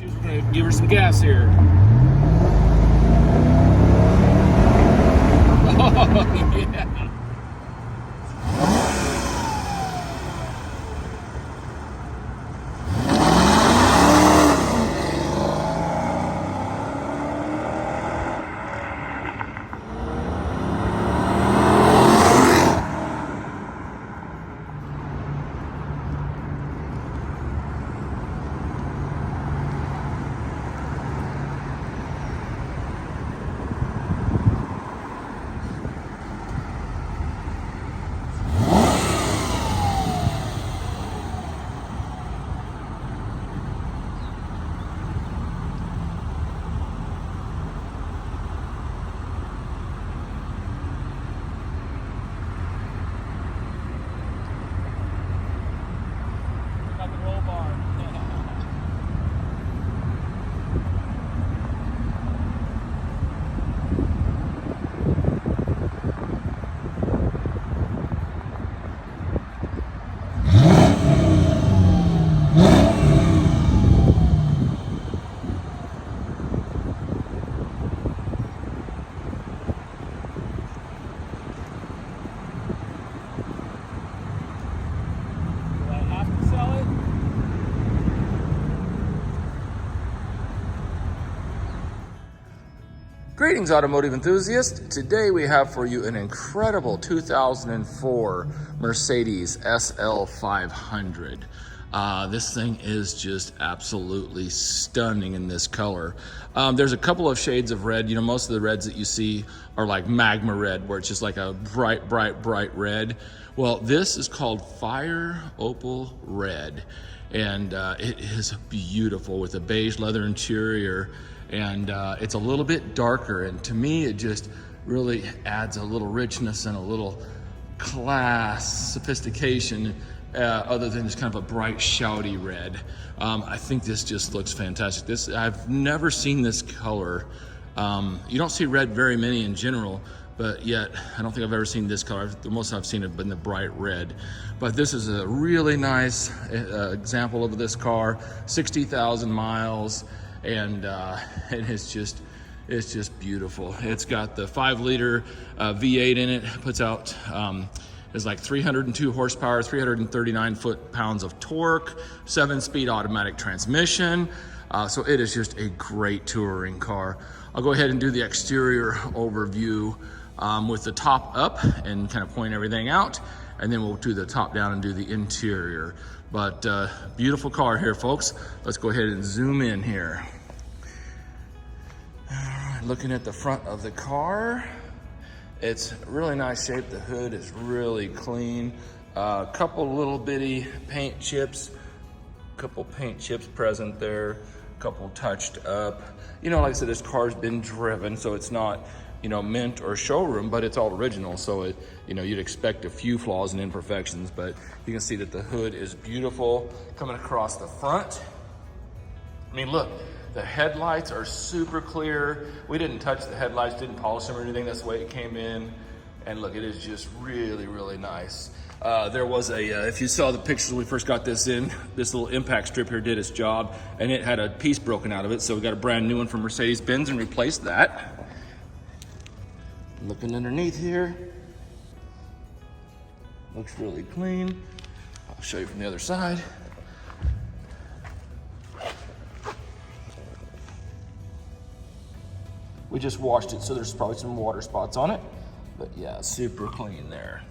We're gonna give her some gas here. Oh, yeah. Greetings, automotive enthusiasts. Today we have for you an incredible 2004 Mercedes SL500. This thing is just absolutely stunning in this color. There's a couple of shades of red. You know, most of the reds that you see are like magma red, where it's just like a bright red. Well, this is called Fire Opal Red, and it is beautiful with a beige leather interior. And it's a little bit darker, and to me it just really adds a little richness and a little class, sophistication, other than just kind of a bright shouty red. I think this just looks fantastic. I've never seen this color. You don't see red very many in general, but yet I don't think I've ever seen this color. The most I've seen it been the bright red. But this is a really nice example of this car. 60,000 miles. And it's just beautiful. It's got the 5-liter V8 in it. Puts out is like 302 horsepower, 339 foot-pounds of torque, 7-speed automatic transmission. So it is just a great touring car. I'll go ahead and do the exterior overview with the top up and kind of point everything out, and then we'll do the top down and do the interior. But beautiful car here, folks. Let's go ahead and zoom in here. All right, looking at the front of the car, it's really nice shape. The hood is really clean. A couple little bitty paint chips, present there, a couple touched up. You know, like I said, this car's been driven, so it's not, you know, mint or showroom, but it's all original. So it, you know, you'd expect a few flaws and imperfections, but you can see that the hood is beautiful coming across the front. I mean, look, the headlights are super clear. We didn't touch the headlights, didn't polish them or anything. That's the way it came in. And look, it is just really nice. There was a, if you saw the pictures when we first got this in, this little impact strip here did its job, and it had a piece broken out of it. So we got a brand new one from Mercedes-Benz and replaced that. Looking underneath here, looks really clean. I'll show you from the other side. We just washed it, so there's probably some water spots on it, but yeah, super clean there.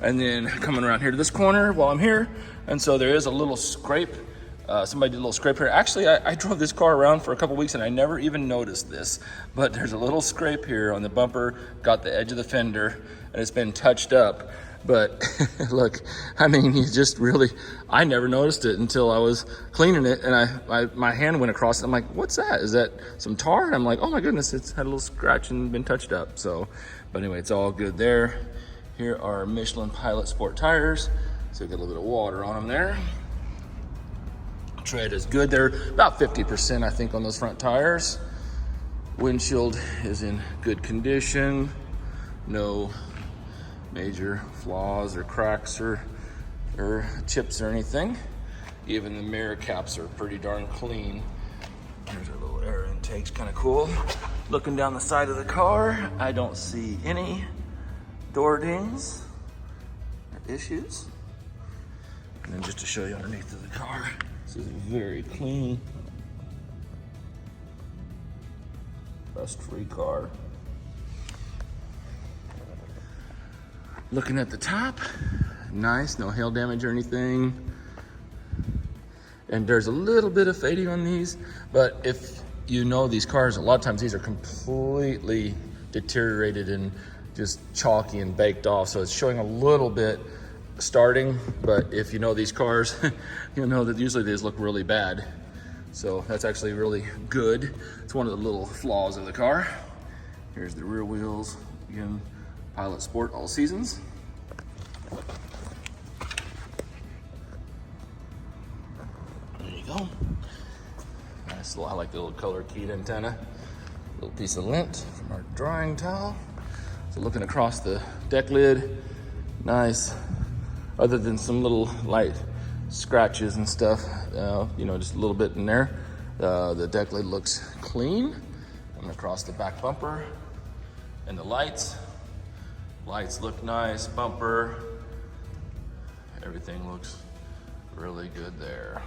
And then coming around here to this corner while I'm here, and so there is a little scrape. Somebody did a little scrape here. Actually, I drove this car around for a couple weeks and I never even noticed this, but there's a little scrape here on the bumper, got the edge of the fender, and it's been touched up. But look, I mean, you just really, I never noticed it until I was cleaning it, and my hand went across it. I'm like, what's that? Is that some tar? And I'm like, oh my goodness, it's had a little scratch and been touched up. So, but anyway, it's all good there. Here are Michelin Pilot Sport tires. So we got a little bit of water on them there. Tread is good. They're about 50%, I think, on those front tires. Windshield is in good condition. No major flaws or cracks or chips or anything. Even the mirror caps are pretty darn clean. Here's our little air intakes, kind of cool. Looking down the side of the car, I don't see any door dings or issues. And then just to show you underneath of the car, this is very clean, rust-free car. Looking at the top, nice, no hail damage or anything. And there's a little bit of fading on these, but if you know these cars, a lot of times these are completely deteriorated and just chalky and baked off. So it's showing a little bit starting, but if you know these cars, you'll know that usually these look really bad. So that's actually really good. It's one of the little flaws of the car. Here's the rear wheels. Again, Pilot Sport all seasons. There you go. Nice little, I like the little color keyed antenna. Little piece of lint from our drying towel. So looking across the deck lid, nice. Other than some little light scratches and stuff, you know, just a little bit in there. The deck lid looks clean. And across the back bumper and the lights. Lights look nice, bumper. Everything looks really good there.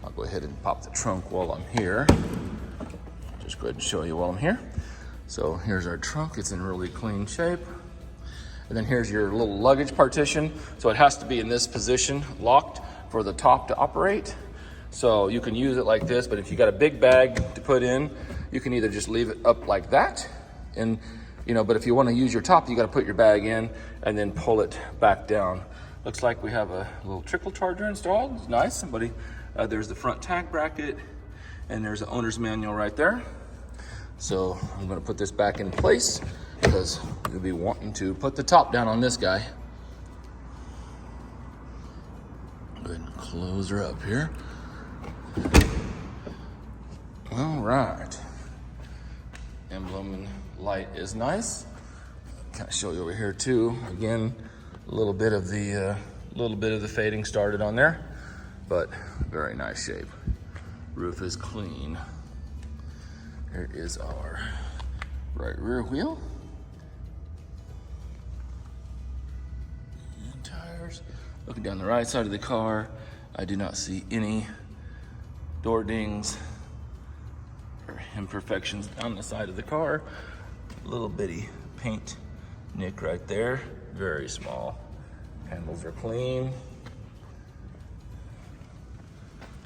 I'll go ahead and pop the trunk while I'm here. Just go ahead and show you while I'm here. So here's our trunk, it's in really clean shape. And then here's your little luggage partition. So it has to be in this position, locked for the top to operate. So you can use it like this, but if you got a big bag to put in, you can either just leave it up like that, and you know, but if you want to use your top, you got to put your bag in and then pull it back down. Looks like we have a little trickle charger installed. It's nice. Somebody, there's the front tag bracket, and there's the owner's manual right there. So I'm going to put this back in place because you'll be wanting to put the top down on this guy. Go ahead and close her up here. All right. Emblem and light is nice. Kind of show you over here too. Again, a little bit of the fading started on there, but very nice shape. Roof is clean. Here is our right rear wheel. And tires. Looking down the right side of the car, I do not see any door dings or imperfections down the side of the car. Little bitty paint nick right there, very small. Handles are clean.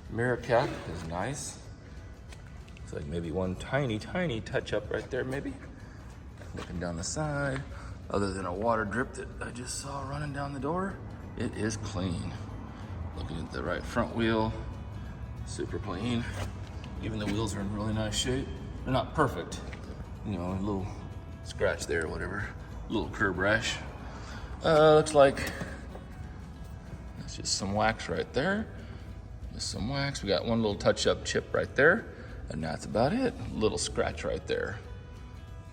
Mirror cap is nice. Looks like maybe one tiny touch up right there maybe. Looking down the side, other than a water drip that I just saw running down the door, it is clean. Looking at the right front wheel, super clean. Even the wheels are in really nice shape. They're not perfect, you know, a little scratch there or whatever, a little curb rash. Looks like that's just some wax right there. Just some wax. We got one little touch-up chip right there, and that's about it. A little scratch right there.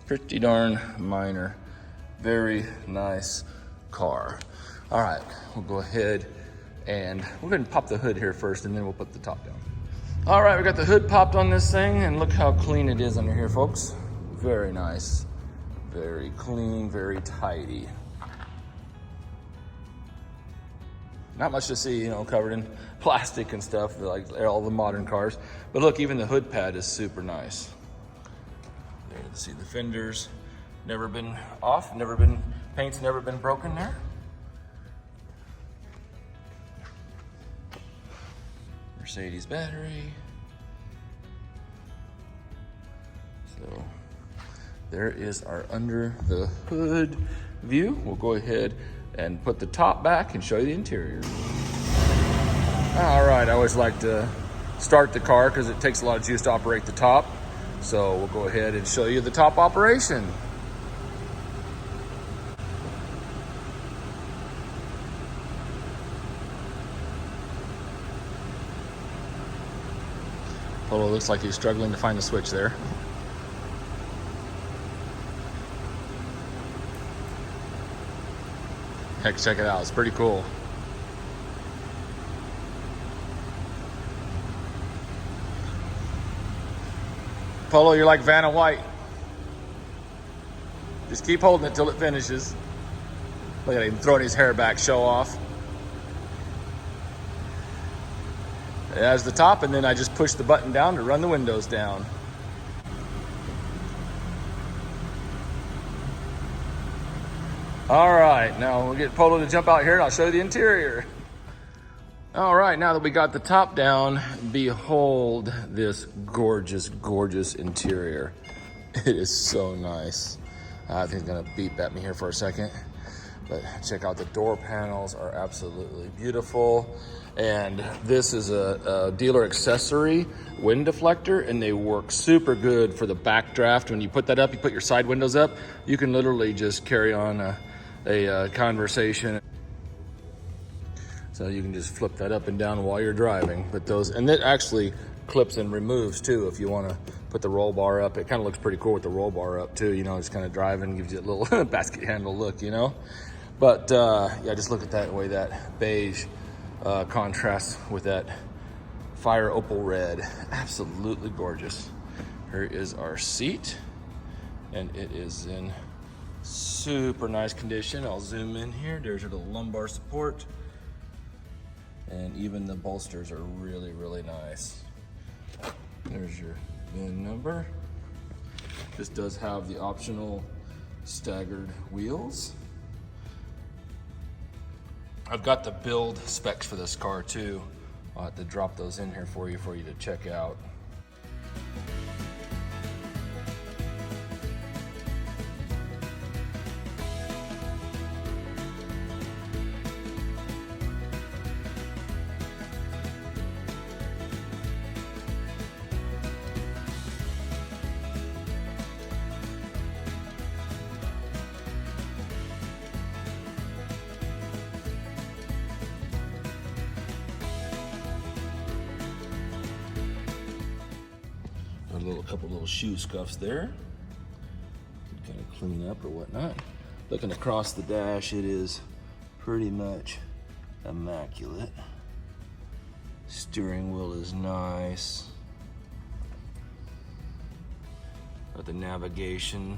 Pretty darn minor. Very nice car. All right, we'll go ahead and we're gonna pop the hood here first, and then we'll put the top down. All right, we got the hood popped on this thing, and look how clean it is under here, folks. Very nice, very clean, very tidy. Not much to see, you know, covered in plastic and stuff like all the modern cars. But look, even the hood pad is super nice. There you see the fenders, never been off, paint's never been broken there. Mercedes battery. So there is our under the hood view. We'll go ahead and put the top back and show you the interior. All right, I always like to start the car because it takes a lot of juice to operate the top. So we'll go ahead and show you the top operation. Polo looks like he's struggling to find the switch there. Heck, check it out, it's pretty cool. Polo, you're like Vanna White. Just keep holding it till it finishes. Look at him throwing his hair back, show off. As the top, and then I just push the button down to run the windows down. All right, now we'll get Polo to jump out here and I'll show you the interior. All right, now that we got the top down, behold this gorgeous, gorgeous interior. It is so nice. I think it's gonna beep at me here for a second, but check out the door panels are absolutely beautiful. And this is a dealer accessory wind deflector, and they work super good for the backdraft. When you put that up, you put your side windows up, you can literally just carry on a conversation. So you can just flip that up and down while you're driving. But those, and it actually clips and removes too if you want to put the roll bar up. It kind of looks pretty cool with the roll bar up too, you know, just kind of driving, gives you a little basket handle look, you know. But yeah, just look at that way that beige contrasts with that fire opal red. Absolutely gorgeous. Here is our seat, and it is in super nice condition. I'll zoom in here. There's your little lumbar support. And even the bolsters are really, really nice. There's your VIN number. This does have the optional staggered wheels. I've got the build specs for this car too. I'll have to drop those in here for you to check out. Couple little shoe scuffs there. Kind of clean up or whatnot. Looking across the dash, it is pretty much immaculate. Steering wheel is nice. Got the navigation.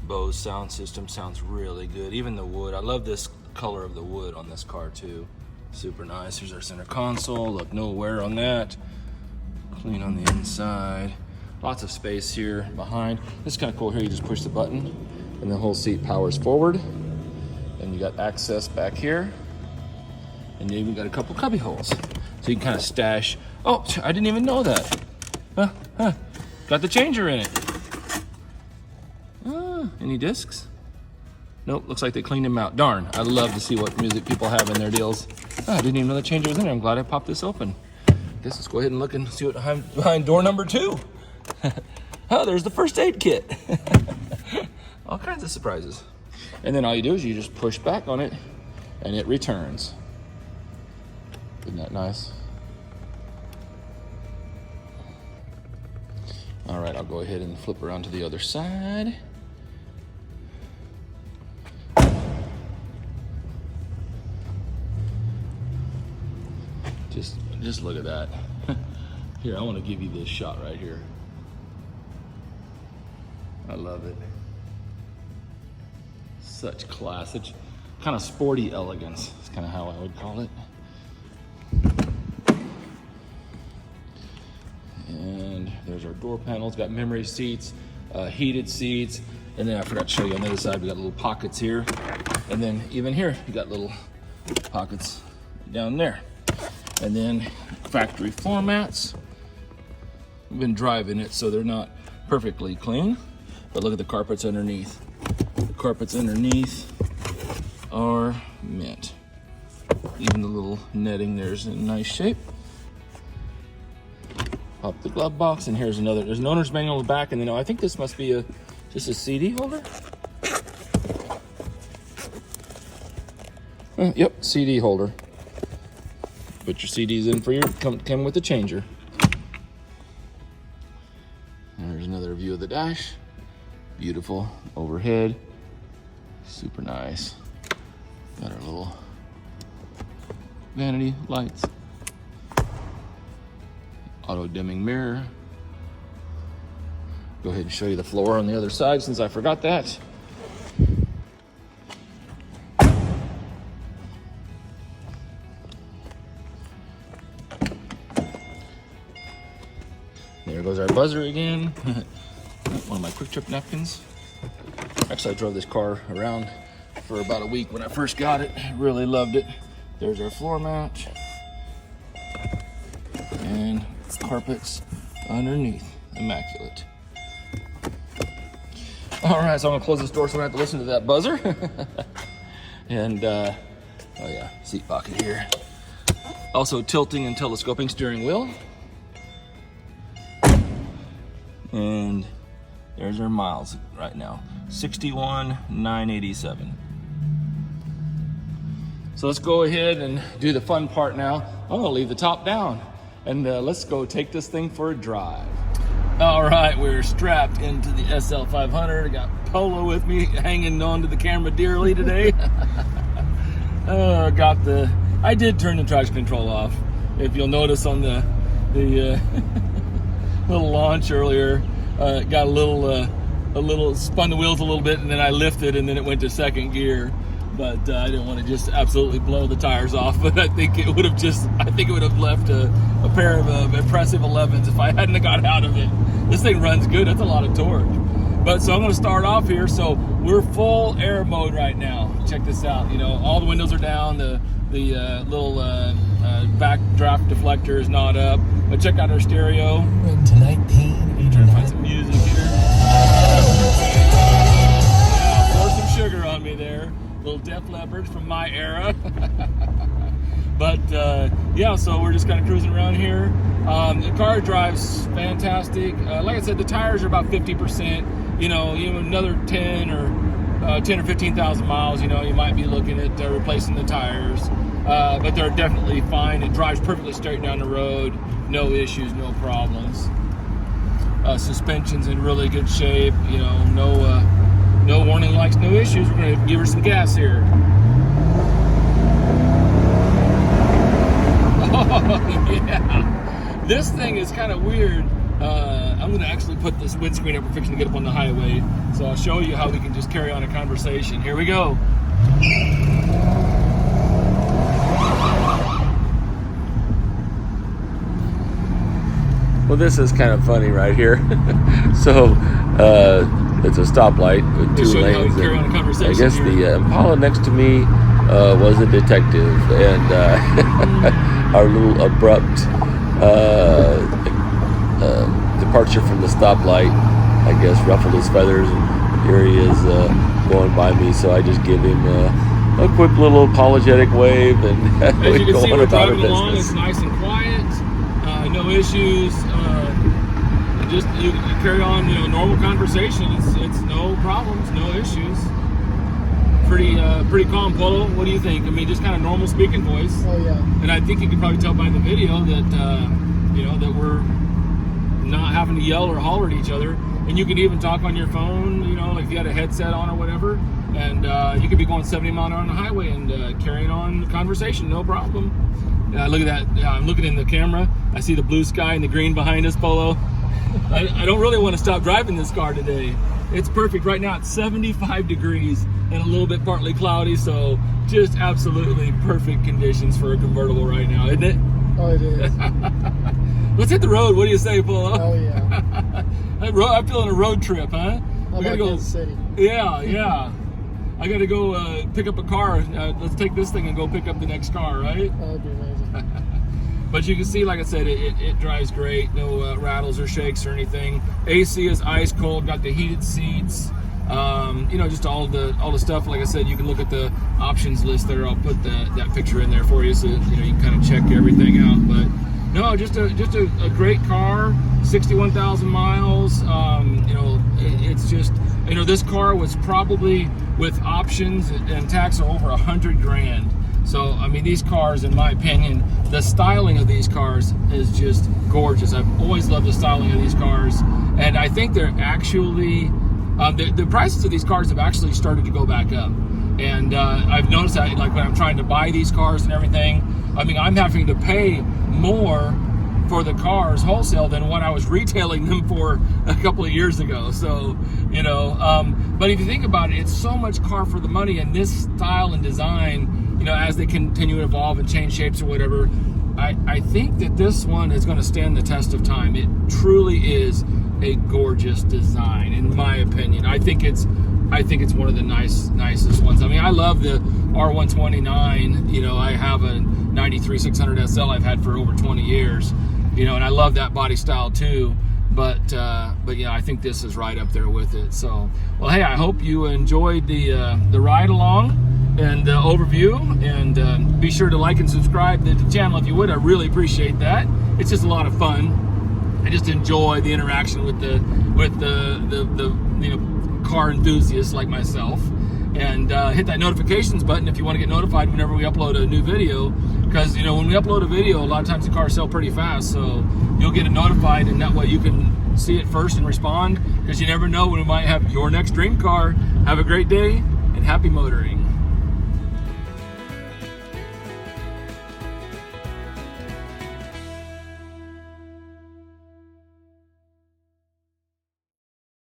Bose sound system sounds really good. Even the wood, I love this color of the wood on this car too. Super nice. Here's our center console. Look, no wear on that. Clean on the inside. Lots of space here behind. This is kind of cool here. You just push the button and the whole seat powers forward. And you got access back here. And you even got a couple cubby holes. So you can kind of stash. Oh, I didn't even know that. Got the changer in it. Any discs? Nope, looks like they cleaned them out. Darn, I love to see what music people have in their deals. I didn't even know the changer was in there. I'm glad I popped this open. Guess let's go ahead and look and see what's behind door number 2. Oh, there's the first aid kit. All kinds of surprises. And then all you do is you just push back on it and it returns. Isn't that nice? All right, I'll go ahead and flip around to the other side. Just look at that. Here, I want to give you this shot right here. I love it. Such class, such kind of sporty elegance. It's kind of how I would call it. And there's our door panels. Got memory seats, heated seats, and then I forgot to show you on the other side. We got little pockets here, and then even here you got little pockets down there. And then factory floor mats. We've been driving it, so they're not perfectly clean, but look at the carpets underneath. The carpets underneath are mint. Even the little netting there's in nice shape. Pop the glove box, and here's another. There's an owner's manual in the back, and then I think this must be just a CD holder. Yep, CD holder. Put your CDs in for your, come with the changer. And there's another view of the dash. Beautiful overhead. Super nice. Got our little vanity lights. Auto dimming mirror. go ahead and show you the floor on the other side since I forgot that. There goes our buzzer again. One of my quick trip napkins. Actually, I drove this car around for about a week when I first got it. Really loved it. There's our floor mat. And carpets underneath. Immaculate. All right, so I'm gonna close this door so I don't have to listen to that buzzer. And, oh yeah, seat pocket here. Also tilting and telescoping steering wheel. And there's our miles right now, 61,987. So let's go ahead and do the fun part now. I'm gonna leave the top down and let's go take this thing for a drive. All right, we're strapped into the SL500. I got Polo with me, hanging on to the camera dearly today. I did turn the traction control off. If you'll notice on the little launch earlier, got a little spun the wheels a little bit, and then I lifted, and then it went to second gear. But I didn't want to just absolutely blow the tires off. But I think it would have left a pair of impressive 11s if I hadn't got out of it. This thing runs good. That's a lot of torque. But so I'm going to start off here. So we're full air mode right now. Check this out. You know, all the windows are down. The little back draft deflector is not up. But check out our stereo. To 19, Trying to find some music here. Yeah, pour some sugar on me there. Little Def Leppard from my era. But yeah, so we're just kind of cruising around here. The car drives fantastic. Like I said, the tires are about 50%. You know, another 10 or 15,000 miles. You know, you might be looking at replacing the tires. But they're definitely fine. It drives perfectly straight down the road. No issues, no problems. Suspension's in really good shape. You know, no warning lights, no issues. We're going to give her some gas here. Oh, yeah. This thing is kind of weird. I'm going to actually put this windscreen up. We're fixing to get up on the highway. So I'll show you how we can just carry on a conversation. Here we go. Well, this is kind of funny right here. So it's a stoplight with two lanes. I guess the Impala next to me was a detective, and our little abrupt departure from the stoplight, I guess, ruffled his feathers, and here he is going by me. So I just give him a quick little apologetic wave, and as we you can go see, on we're about our driving along. business. It's nice and quiet. No issues. Just you carry on, normal conversation. It's no problems, no issues. Pretty calm, Polo. What do you think? I mean, just kind of normal speaking voice. Oh yeah. And I think you can probably tell by the video that that we're not having to yell or holler at each other. And you can even talk on your phone, like if you had a headset on or whatever, and you could be going 70 miles an hour on the highway and carrying on the conversation, no problem. Look at that. I'm looking in the camera. I see the blue sky and the green behind us, Polo. I don't really want to stop driving this car today. It's perfect. Right now it's 75 degrees and a little bit partly cloudy, so just absolutely perfect conditions for a convertible right now, isn't it? Oh, it is. Let's hit the road. What do you say, Polo? Oh yeah. I'm feeling a road trip, huh? How about Kansas City? Yeah. I got to go pick up a car. Let's take this thing and go pick up the next car, right? That would be amazing. But you can see, like I said, it drives great. No rattles or shakes or anything. AC is ice cold. Got the heated seats. Just all the stuff. Like I said, you can look at the options list there. I'll put that picture in there for you, so you can kind of check everything out. But no, just a great car. 61,000 miles. It's just this car was probably with options and tax over $100,000. So I mean, these cars, in my opinion, the styling of these cars is just gorgeous. I've always loved the styling of these cars, and I think they're actually the prices of these cars have actually started to go back up. And I've noticed that, like when I'm trying to buy these cars and everything, I mean, I'm having to pay more for the cars wholesale than what I was retailing them for a couple of years ago. So, you know, but if you think about it, it's so much car for the money, and this style and design, you know, as they continue to evolve and change shapes or whatever, I think that this one is going to stand the test of time. It truly is a gorgeous design, in my opinion. I think it's one of the nicest ones. I mean, I love the R129. You know, I have a 93 600 SL I've had for over 20 years. You know, and I love that body style too. But yeah, I think this is right up there with it. So, well, hey, I hope you enjoyed the ride along and overview, and be sure to like and subscribe to the channel if you would. I really appreciate that. It's just a lot of fun. I just enjoy the interaction with the you know, car enthusiasts like myself. And hit that notifications button if you want to get notified whenever we upload a new video, because, you know, when we upload a video, a lot of times the cars sell pretty fast, so you'll get it notified, and that way you can see it first and respond, because you never know when we might have your next dream car. Have a great day and happy motoring.